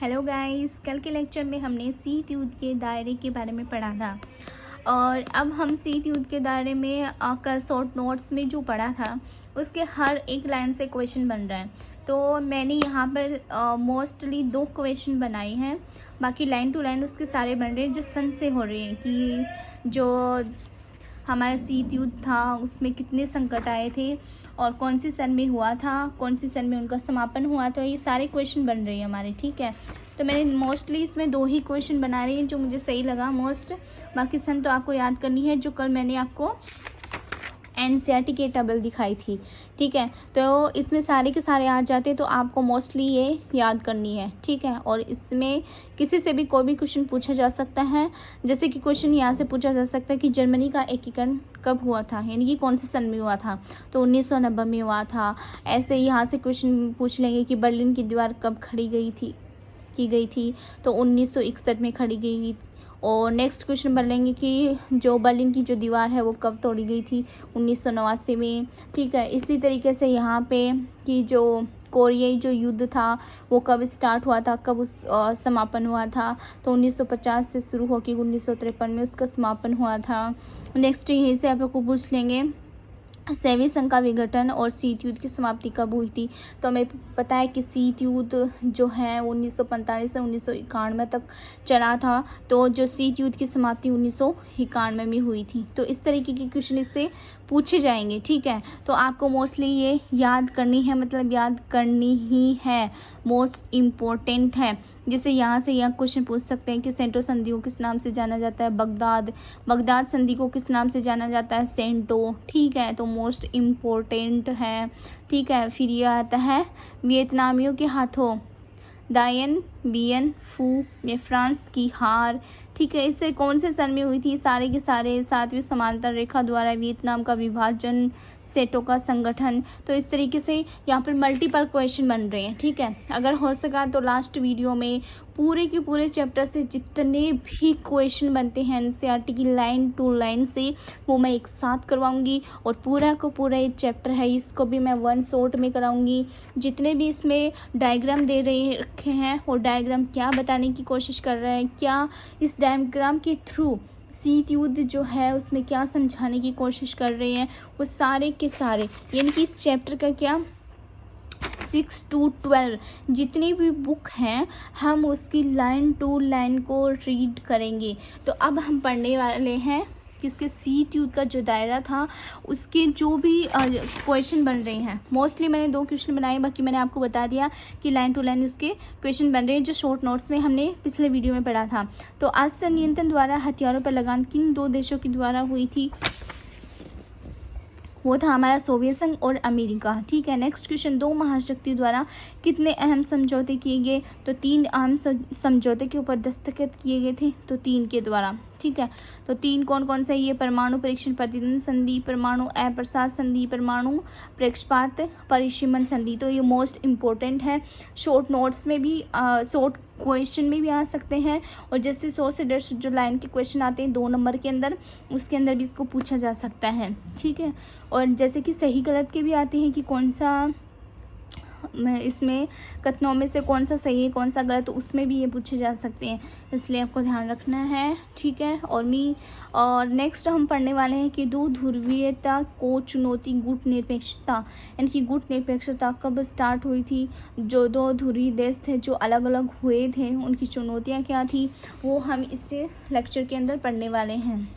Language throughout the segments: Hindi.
हेलो गाइस, कल के लेक्चर में हमने शीत युद्ध के दायरे के बारे में पढ़ा था। और अब हम शीत युद्ध के दायरे में कल शॉर्ट नोट्स में जो पढ़ा था उसके हर एक लाइन से क्वेश्चन बन रहा है। तो मैंने यहाँ पर मोस्टली 2 क्वेश्चन बनाए हैं, बाकी लाइन टू लाइन उसके सारे बन रहे हैं जो सन से हो रहे हैं कि जो हमारा शीत युद्ध था उसमें कितने संकट आए थे और कौन सी सन में हुआ था, कौन सी सन में उनका समापन हुआ था। ये सारे क्वेश्चन बन रहे हैं हमारे, ठीक है। तो मैंने मोस्टली इसमें 2 ही क्वेश्चन बना रही हैं जो मुझे सही लगा मोस्ट। बाकी सन तो आपको याद करनी है जो कल मैंने आपको एनसीईआरटी की टेबल दिखाई थी, ठीक है। तो इसमें सारे के सारे आ जाते तो आपको मोस्टली ये याद करनी है, ठीक है। और इसमें किसी से भी कोई भी क्वेश्चन पूछा जा सकता है। जैसे कि क्वेश्चन यहाँ से पूछा जा सकता है कि जर्मनी का एकीकरण कब हुआ था, यानी कि कौन से सन में हुआ था, तो 1990 में हुआ था। ऐसे यहाँ से क्वेश्चन पूछ लेंगे कि बर्लिन की दीवार कब खड़ी की गई थी, तो 1961 में खड़ी गई। और नेक्स्ट क्वेश्चन बन लेंगे कि जो बर्लिन की जो दीवार है वो कब तोड़ी गई थी, 1989 में, ठीक है। इसी तरीके से यहाँ पे कि जो कोरियाई जो युद्ध था वो कब स्टार्ट हुआ था, कब उस समापन हुआ था, तो 1950 से शुरू होकर 1953 में उसका समापन हुआ था। नेक्स्ट यहीं से आपको पूछ लेंगे सेवी संघ का विघटन और शीत युद्ध की समाप्ति कब हुई थी। तो हमें पता है कि शीत युद्ध जो है 1945 से 1991 तक चला था, तो जो शीत युद्ध की समाप्ति 1991 में हुई थी। तो इस तरीके के क्वेश्चन इससे पूछे जाएंगे, ठीक है। तो आपको मोस्टली ये याद करनी है, मतलब याद करनी ही है, मोस्ट इम्पोर्टेंट है। जैसे यहाँ से यह क्वेश्चन पूछ सकते हैं कि सेंटो संधि को किस नाम से जाना जाता है, बगदाद संधि को किस नाम से जाना जाता है, सेंटो, ठीक है। तो मोस्ट इम्पोर्टेंट है, ठीक है। फिर यह आता है वियतनामियों के हाथों दायन बियन फू में फ्रांस की हार, ठीक है। इससे कौन से सन में हुई थी, सारे के सारे 7वीं समांतर रेखा द्वारा वियतनाम का विभाजन, सेटों का संगठन। तो इस तरीके से यहाँ पर मल्टीपल क्वेश्चन बन रहे हैं, ठीक है। अगर हो सका तो लास्ट वीडियो में पूरे के पूरे चैप्टर से जितने भी क्वेश्चन बनते हैं एनसीईआरटी की लाइन टू लाइन से वो मैं एक साथ करवाऊंगी। और पूरा का पूरा एक चैप्टर है इसको भी मैं 1 शॉट में कराऊंगी। जितने भी इसमें डायग्राम दे रखे हैं और डायग्राम क्या बताने की कोशिश कर रहे हैं, क्या इस डायग्राम के थ्रू शीत युद्ध जो है उसमें क्या समझाने की कोशिश कर रहे हैं, वो सारे के सारे, यानी कि इस चैप्टर का क्या 6 to 12 जितनी भी बुक हैं हम उसकी लाइन टू लाइन को रीड करेंगे। तो अब हम पढ़ने वाले हैं किसके, शीत युद्ध का जो दायरा था उसके जो भी क्वेश्चन बन रहे हैं। मोस्टली मैंने 2 क्वेश्चन बनाए, बाकी मैंने आपको बता दिया कि लाइन टू लाइन उसके क्वेश्चन बन रहे हैं जो शॉर्ट नोट्स में हमने पिछले वीडियो में पढ़ा था। तो अस्त्र नियंत्रण द्वारा हथियारों पर लगान किन 2 देशों के द्वारा हुई थी, वो था हमारा सोवियत संघ और अमेरिका, ठीक है। नेक्स्ट क्वेश्चन 2 महाशक्ति द्वारा कितने अहम समझौते किए गए, तो 3 अहम समझौते के ऊपर दस्तखत किए गए थे, तो 3 के द्वारा, ठीक है। तो 3 कौन कौन से, ये परमाणु परीक्षण प्रतिबंध संधि, परमाणु अप्रसार संधि, परमाणु प्रेक्षपात परिसीमन संधि। तो ये मोस्ट इम्पोर्टेंट है, शॉर्ट नोट्स में भी शॉर्ट क्वेश्चन में भी आ सकते हैं। और जैसे 100 से 150 जो लाइन के क्वेश्चन आते हैं 2 नंबर के अंदर, उसके अंदर भी इसको पूछा जा सकता है, ठीक है। और जैसे कि सही गलत के भी आते हैं कि कौन सा इसमें कथनों में से कौन सा सही है कौन सा गलत, तो उसमें भी ये पूछे जा सकते हैं, इसलिए आपको ध्यान रखना है, ठीक है। और नेक्स्ट हम पढ़ने वाले हैं कि 2 ध्रुवीयता को चुनौती गुट निरपेक्षता, यानी कि गुट निरपेक्षता कब स्टार्ट हुई थी, जो 2 ध्रुवीय देश थे जो अलग अलग हुए थे उनकी चुनौतियाँ क्या थी, वो हम इस लेक्चर के अंदर पढ़ने वाले हैं।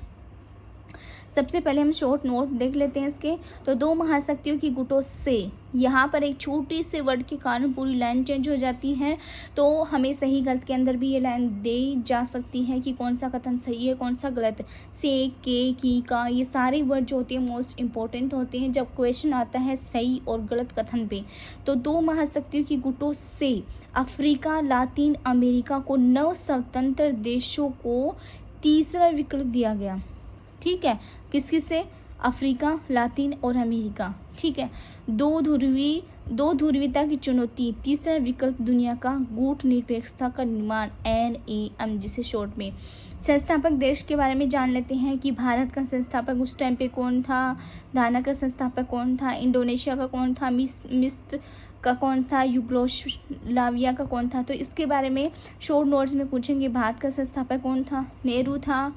सबसे पहले हम शॉर्ट नोट देख लेते हैं इसके। तो 2 महाशक्तियों की गुटों से, यहाँ पर एक छोटी से वर्ड के कारण पूरी लाइन चेंज हो जाती है, तो हमें सही गलत के अंदर भी ये लाइन दी जा सकती है कि कौन सा कथन सही है कौन सा गलत। से, के, की, का, ये सारे वर्ड जो होते हैं मोस्ट इम्पोर्टेंट होते हैं जब क्वेश्चन आता है सही और गलत कथन पे। तो 2 महाशक्तियों की गुटों से अफ्रीका लातिन अमेरिका को 9 स्वतंत्र देशों को तीसरा विकल्प दिया गया, ठीक है। किस किस से, अफ्रीका, लातिन और अमेरिका, ठीक है। 2 ध्रुवीयता की चुनौती, तीसरा विकल्प दुनिया का गुट निरपेक्षता का निर्माण, NAM जिसे शॉर्ट में। संस्थापक देश के बारे में जान लेते हैं कि भारत का संस्थापक उस टाइम पे कौन था, घाना का संस्थापक कौन था, इंडोनेशिया का कौन था, मिस्र का कौन था, यूगोस्लाविया का कौन था। तो इसके बारे में शॉर्ट नोट्स में पूछेंगे। भारत का संस्थापक कौन था, नेहरू था।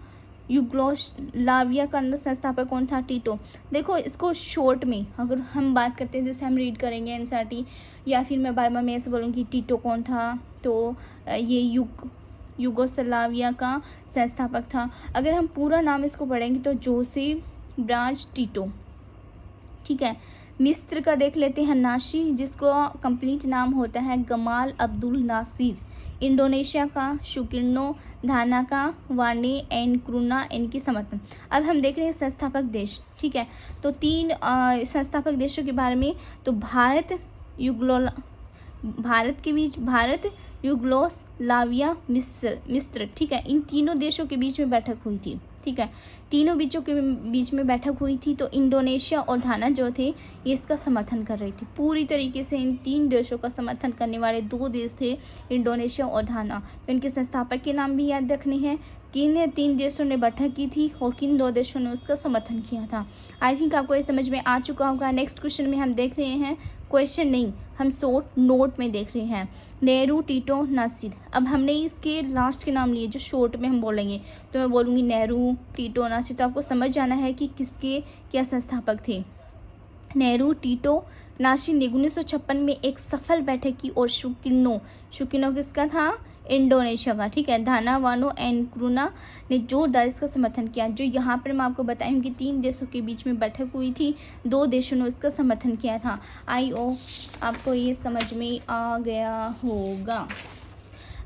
यूगोस्लाविया का संस्थापक कौन था, टीटो। देखो इसको शॉर्ट में अगर हम बात करते हैं, जैसे हम रीड करेंगे एनसीईआरटी, या फिर मैं बार बार मैं ऐसे बोलूँगी टीटो कौन था, तो ये यूगोस्लाविया का संस्थापक था। अगर हम पूरा नाम इसको पढ़ेंगे तो जोसेफ ब्राज टीटो, ठीक है। मिस्र का देख लेते हैं, नाशी, जिसको कंप्लीट नाम होता है गमाल अब्दुल नासिर। इंडोनेशिया का शुकिर्नो, धाना का वाने एनक्रूना, इनकी समर्थन। अब हम देख रहे हैं संस्थापक देश, ठीक है। तो 3 संस्थापक देशों के बारे में, तो भारत यूगोस्लाविया, मिस्र, ठीक है। इन तीनों देशों के बीच में बैठक हुई थी, ठीक है। तीनों बीचों के बीच में बैठक हुई थी। तो इंडोनेशिया और घाना जो थे ये इसका समर्थन कर रही थी पूरी तरीके से। इन 3 देशों का समर्थन करने वाले 2 देश थे, इंडोनेशिया और घाना। तो इनके संस्थापक के नाम भी याद रखने हैं, किन 3 देशों ने बैठक की थी और किन 2 देशों ने उसका समर्थन किया था। आई थिंक आपको ये समझ में आ चुका होगा। नेक्स्ट क्वेश्चन में हम देख रहे हैं, क्वेश्चन नहीं, हम शॉर्ट नोट में देख रहे हैं, नेहरू, टीटो, नासिर। अब हमने इसके लास्ट के नाम लिए जो शॉर्ट में हम बोलेंगे, तो मैं बोलूँगी नेहरू, टीटो, नासिर। तो आपको समझ जाना है कि किसके क्या संस्थापक थे। नेहरू, टीटो, नासिर ने 1956 में एक सफल बैठक की और शुकिनो किसका था, इंडोनेशिया का, ठीक है। धाना, वानो, एनक्रूना ने जोरदार इसका समर्थन किया। जो यहाँ पर मैं आपको बताई हूँ कि 3 देशों के बीच में बैठक हुई थी, 2 देशों ने इसका समर्थन किया था। आपको ये समझ में आ गया होगा।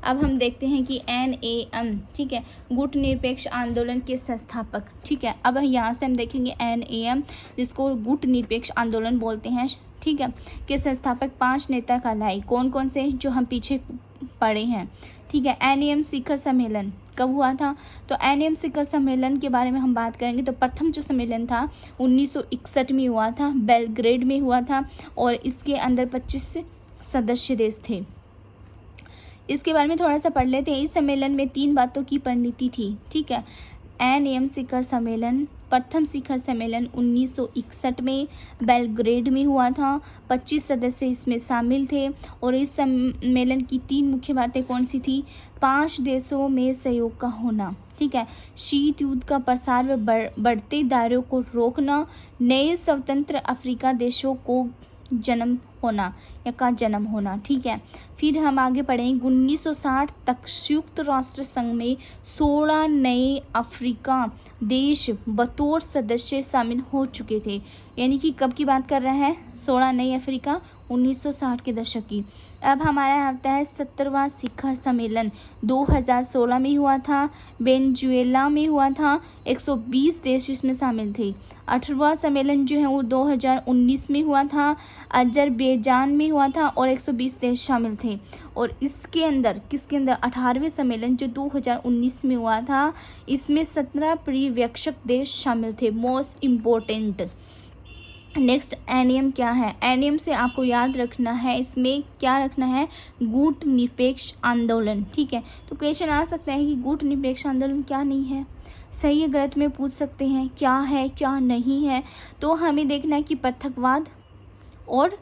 अब हम देखते हैं कि NAM, ठीक है, गुट निरपेक्ष आंदोलन के संस्थापक, ठीक है। अब यहाँ से हम देखेंगे NAM, जिसको गुट निरपेक्ष आंदोलन बोलते हैं, ठीक है, के संस्थापक 5 नेता कहलाए। कौन कौन से, जो हम पीछे पढ़े हैं, ठीक है। NAM शिखर सम्मेलन कब हुआ था, तो NAM शिखर सम्मेलन के बारे में हम बात करेंगे तो प्रथम जो सम्मेलन था 1961 में हुआ था, बेलग्रेड में हुआ था, और इसके अंदर 25 सदस्य देश थे। इसके बारे में थोड़ा सा पढ़ लेते हैं। इस सम्मेलन में 3 बातों की परिणति थी, ठीक है। NAM शिखर सम्मेलन, प्रथम शिखर सम्मेलन 1961 में बेलग्रेड में हुआ था, 25 सदस्य इसमें शामिल थे, और इस सम्मेलन की 3 मुख्य बातें कौन सी थी, 5 देशों में सहयोग का होना, ठीक है, शीत युद्ध का प्रसार व बढ़ते दायरों को रोकना, नए स्वतंत्र अफ्रीका देशों को जन्म होना, ठीक है। फिर हम आगे पढ़ेंगे, 1960 तक संयुक्त राष्ट्र संघ में 16 नए अफ्रीका देश बतौर सदस्य शामिल हो चुके थे। यानी कि कब की बात कर रहा है, 16 नए अफ्रीका, 1960 के दशक की। अब हमारा आता है 17वां शिखर सम्मेलन, 2016 में हुआ था, वेनेजुएला में हुआ था, 120 देश इसमें शामिल थे। 18वां सम्मेलन जो है वो 2019 में हुआ था, अजरबैजान में हुआ था, और 120 देश शामिल थे। और इसके अंदर किसके अंदर, 18वें सम्मेलन जो 2019 में हुआ था, इसमें 17 पर्यवेक्षक देश शामिल थे, मोस्ट इम्पोर्टेंट। नेक्स्ट NAM क्या है, NAM से आपको याद रखना है, इसमें क्या रखना है, गुट निरपेक्ष आंदोलन, ठीक है। तो क्वेश्चन आ सकता है कि गुट निरपेक्ष आंदोलन क्या नहीं है, सही है गलत में पूछ सकते हैं, क्या है क्या नहीं है। तो हमें देखना है कि पृथकवाद और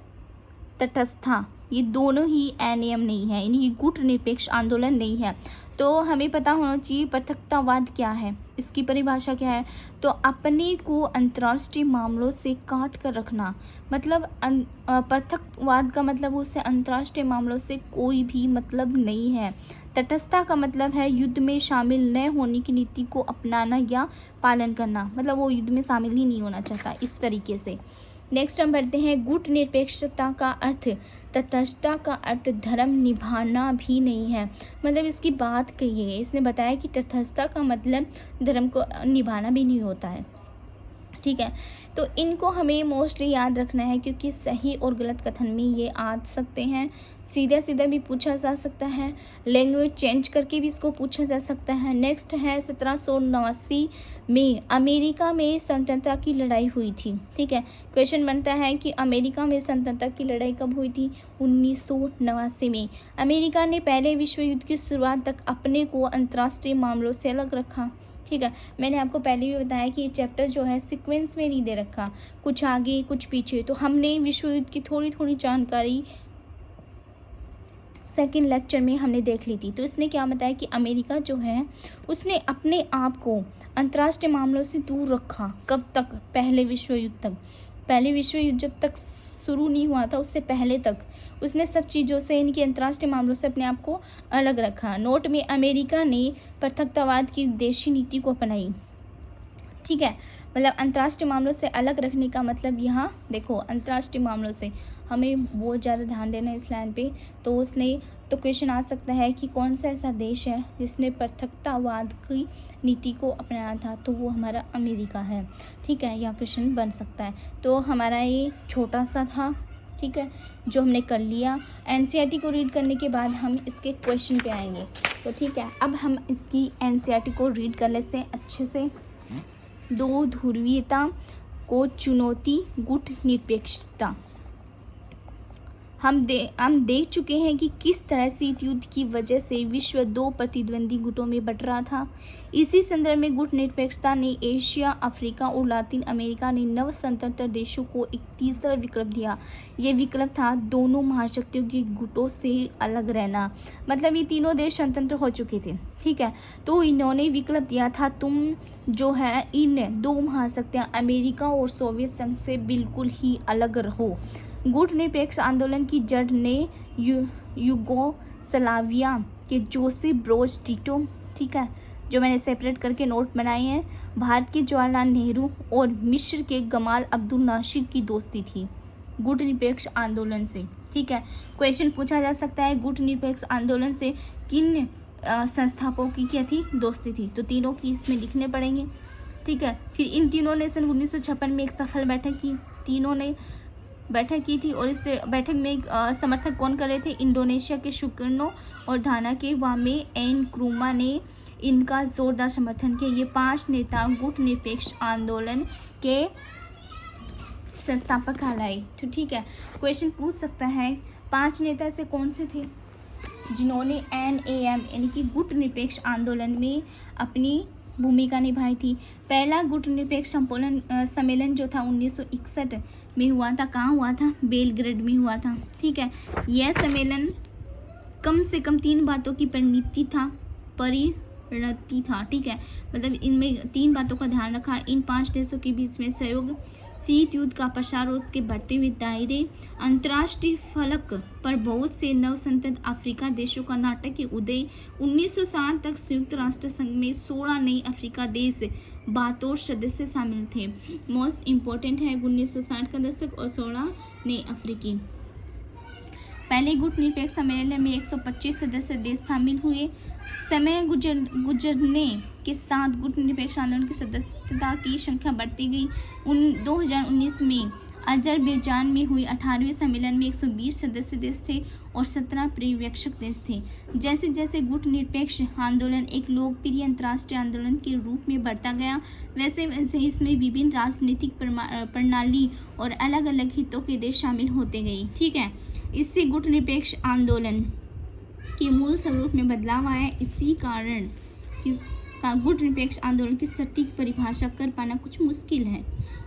तटस्थता ये दोनों ही NAM नहीं है, यानी गुट निरपेक्ष आंदोलन नहीं है। तो हमें पता होना चाहिए पृथकतावाद क्या है, इसकी परिभाषा क्या है, तो अपने को अंतर्राष्ट्रीय मामलों से काट कर रखना। मतलब पृथकवाद का मतलब उससे अंतर्राष्ट्रीय मामलों से कोई भी मतलब नहीं है। तटस्थता का मतलब है युद्ध में शामिल न होने की नीति को अपनाना या पालन करना, मतलब वो युद्ध में शामिल ही नहीं होना चाहता, इस तरीके से। नेक्स्ट हम बढ़ते हैं, गुट निरपेक्षता का अर्थ, तटस्थता का अर्थ धर्म निभाना भी नहीं है। मतलब इसकी बात कही है, इसने बताया कि तटस्थता का मतलब धर्म को निभाना भी नहीं होता है, ठीक है। तो इनको हमें मोस्टली याद रखना है, क्योंकि सही और गलत कथन में ये आ सकते हैं, सीधा सीधा भी पूछा जा सकता है, लैंग्वेज चेंज करके भी इसको पूछा जा सकता है। नेक्स्ट है 1789 में अमेरिका में स्वतंत्रता की लड़ाई हुई थी, ठीक है। क्वेश्चन बनता है कि अमेरिका में स्वतंत्रता की लड़ाई कब हुई थी, 1989 में। अमेरिका ने पहले विश्व युद्ध की शुरुआत तक अपने को अंतर्राष्ट्रीय मामलों से अलग रखा, ठीक है। मैंने आपको पहले भी बताया कि ये चैप्टर जो है सीक्वेंस में नहीं दे रखा, कुछ आगे कुछ पीछे, तो हमने विश्व युद्ध की थोड़ी थोड़ी जानकारी सेकंड लेक्चर में हमने देख ली थी। तो इसने क्या बताया कि अमेरिका जो है उसने अपने आप को अंतर्राष्ट्रीय मामलों से दूर रखा। कब तक? पहले विश्व युद्ध तक। पहले विश्व युद्ध जब तक शुरू नहीं हुआ था उससे पहले तक उसने सब चीज़ों से, इनके अंतर्राष्ट्रीय मामलों से अपने आप को अलग रखा। नोट में अमेरिका ने पृथकतावाद की विदेशी नीति को अपनाई। ठीक है, मतलब अंतर्राष्ट्रीय मामलों से अलग रखने का मतलब यहाँ देखो, अंतर्राष्ट्रीय मामलों से हमें बहुत ज़्यादा ध्यान देना है इस लाइन पे। तो उसने तो क्वेश्चन आ सकता है कि कौन सा ऐसा देश है जिसने पृथकतावाद की नीति को अपनाया था, तो वो हमारा अमेरिका है। ठीक है, यह क्वेश्चन बन सकता है। तो हमारा ये छोटा सा था, ठीक है, जो हमने कर लिया। एनसीईआरटी को रीड करने के बाद हम इसके क्वेश्चन पे आएंगे। तो ठीक है, अब हम इसकी एनसीईआरटी को रीड कर लेते हैं अच्छे से। दो ध्रुवीयता को चुनौती, गुट निरपेक्षता। हम देख चुके हैं कि किस तरह शीत युद्ध की वजह से विश्व दो प्रतिद्वंदी गुटों में बंट रहा था। इसी संदर्भ में गुट निरपेक्षता ने एशिया, अफ्रीका और लातिन अमेरिका ने नव स्वतंत्र देशों को एक तीसरा विकल्प दिया। ये विकल्प था दोनों महाशक्तियों के गुटों से अलग रहना। मतलब ये तीनों देश स्वतंत्र हो चुके थे। ठीक है, तो इन्होंने विकल्प दिया था, तुम जो है इन दो महाशक्तियां अमेरिका और सोवियत संघ से बिल्कुल ही अलग रहो। गुट निरपेक्ष आंदोलन की जड़ ने युगोस्लाविया के जोसेफ ब्रोज टिटो, ठीक है, जो मैंने सेपरेट करके नोट बनाए हैं, भारत के जवाहरलाल नेहरू और मिस्र के गमाल अब्दुल नासिर की दोस्ती थी गुट निरपेक्ष आंदोलन से। ठीक है, क्वेश्चन पूछा जा सकता है गुट निरपेक्ष आंदोलन से किन संस्थापकों की क्या थी? दोस्ती थी। तो तीनों की इसमें लिखने पड़ेंगे। ठीक है, फिर इन तीनों ने सन 1956 में एक सफल बैठक की। तीनों ने बैठक की थी और इस बैठक में समर्थक कौन कर रहे थे? इंडोनेशिया के सुकर्नो और घाना के वामे एन क्रूमा ने इनका जोरदार समर्थन किया। ये 5 नेता गुट निरपेक्ष आंदोलन के संस्थापक कहलाए। तो ठीक है, क्वेश्चन पूछ सकता है 5 नेता से कौन से थे जिन्होंने NAM यानी कि गुट निरपेक्ष आंदोलन में अपनी भूमिका निभाई थी। पहला गुट निरपेक्ष सम्मेलन जो था 1961 में हुआ था। कहाँ हुआ था? बेलग्रेड में हुआ था। ठीक है, यह सम्मेलन कम से कम 3 बातों की परिणति था। ठीक है, मतलब इनमें 3 बातों का ध्यान रखा। इन 5 देशों के बीच में सहयोग, शीत युद्ध का प्रसार और उसके बढ़ते हुए दायरे, अंतर्राष्ट्रीय फलक पर बहुत से नवसंतत अफ्रीका देशों का नाटकीय उदय। 1960 तक संयुक्त राष्ट्र संघ में 16 नए अफ्रीका देश बतौर सदस्य शामिल थे। मोस्ट इम्पोर्टेंट है 1960 का दशक और 16 नए अफ्रीकी। पहले गुट निरपेक्ष सम्मेलन में 125 सदस्य देश शामिल हुए। समय गुजरने के साथ गुट निरपेक्ष आंदोलन की सदस्यता की संख्या बढ़ती गई। 2019 में अजरबैजान में हुई 18वें सम्मेलन में 120 सदस्य देश थे और 17 पर्यवेक्षक देश थे। जैसे जैसे गुट निरपेक्ष आंदोलन एक लोकप्रिय अंतर्राष्ट्रीय आंदोलन के रूप में बढ़ता गया, वैसे वैसे इसमें विभिन्न राजनीतिक प्रणाली और अलग अलग हितों के देश शामिल होते गए। ठीक है, इससे गुट निरपेक्ष आंदोलन के मूल स्वरूप में बदलाव आया। इसी कारण गुट निरपेक्ष आंदोलन की सटीक परिभाषा कर पाना कुछ मुश्किल है।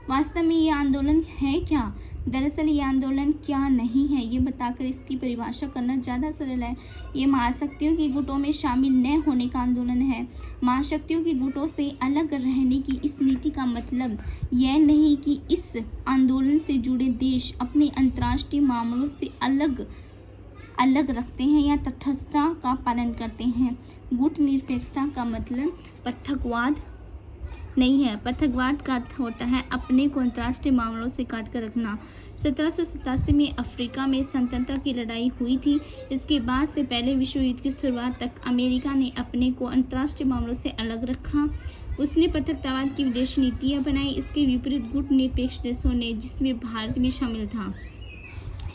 वास्तव में ये आंदोलन है क्या? दरअसल ये आंदोलन क्या नहीं है, ये बताकर इसकी परिभाषा करना ज़्यादा सरल है। ये महाशक्तियों के गुटों में शामिल न होने का आंदोलन है। महाशक्तियों के गुटों से अलग रहने की इस नीति का मतलब यह नहीं कि इस आंदोलन से जुड़े देश अपने अंतर्राष्ट्रीय मामलों से अलग रखते हैं या तटस्थता का पालन करते हैं। गुट निरपेक्षता का मतलब पृथकवाद नहीं है। पृथकवाद का अर्थ होता है अपने को अंतर्राष्ट्रीय मामलों से काट कर रखना। 1787 में अफ्रीका में स्वतंत्रता की लड़ाई हुई थी। इसके बाद से पहले विश्व युद्ध की शुरुआत तक अमेरिका ने अपने को अंतर्राष्ट्रीय मामलों से अलग रखा। उसने पृथकतावाद की विदेशी नीतियाँ बनाई। इसके विपरीत गुट निरपेक्ष देशों ने, जिसमें भारत भी शामिल था,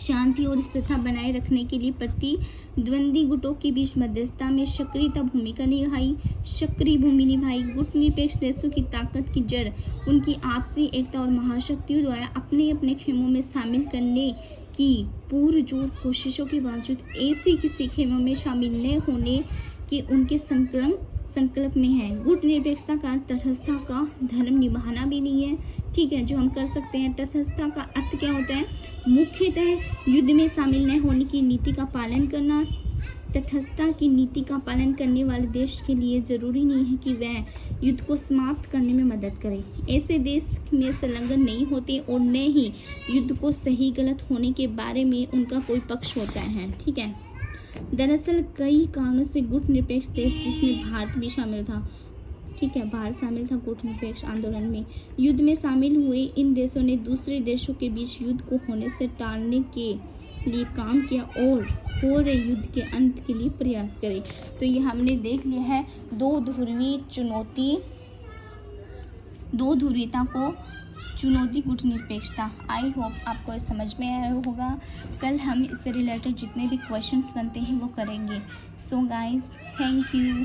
शांति और स्थिरता बनाए रखने के लिए प्रतिद्वंदी गुटों के बीच मध्यस्थता में सक्रिय भूमिका निभाई। गुट निरपेक्ष देशों की ताकत की जड़ उनकी आपसी एकता और महाशक्तियों द्वारा अपने अपने खेमों में शामिल करने की पुरजोर कोशिशों के बावजूद ऐसे किसी खेमों में शामिल न होने की उनके संकल्प में है। गुट निरपेक्षता का तटस्थता का धर्म निभाना भी नहीं है। ठीक है, जो हम कर सकते हैं। तटस्थता का अर्थ क्या होता है? मुख्यतः युद्ध में शामिल न होने की नीति का पालन करना। तटस्थता की नीति का पालन करने वाले देश के लिए जरूरी नहीं है कि वह युद्ध को समाप्त करने में मदद करे। ऐसे देश में संलग्न नहीं होते और न ही युद्ध को सही गलत होने के बारे में उनका कोई पक्ष होता है। ठीक है, दरअसल कई कारणों से गुटनिरपेक्ष देश, जिसमें भारत भी शामिल था, ठीक है, भारत शामिल था गुटनिरपेक्ष आंदोलन में, युद्ध में शामिल हुए इन देशों ने दूसरे देशों के बीच युद्ध को होने से टालने के लिए काम किया और हो रहे युद्ध के अंत के लिए प्रयास करे। तो ये हमने देख लिया है दो ध्रुवीयता को चुनौती गुटनिरपेक्षता। आई होप आपको समझ में आया होगा। कल हम इससे रिलेटेड जितने भी क्वेश्चंस बनते हैं वो करेंगे। So guys, thank you.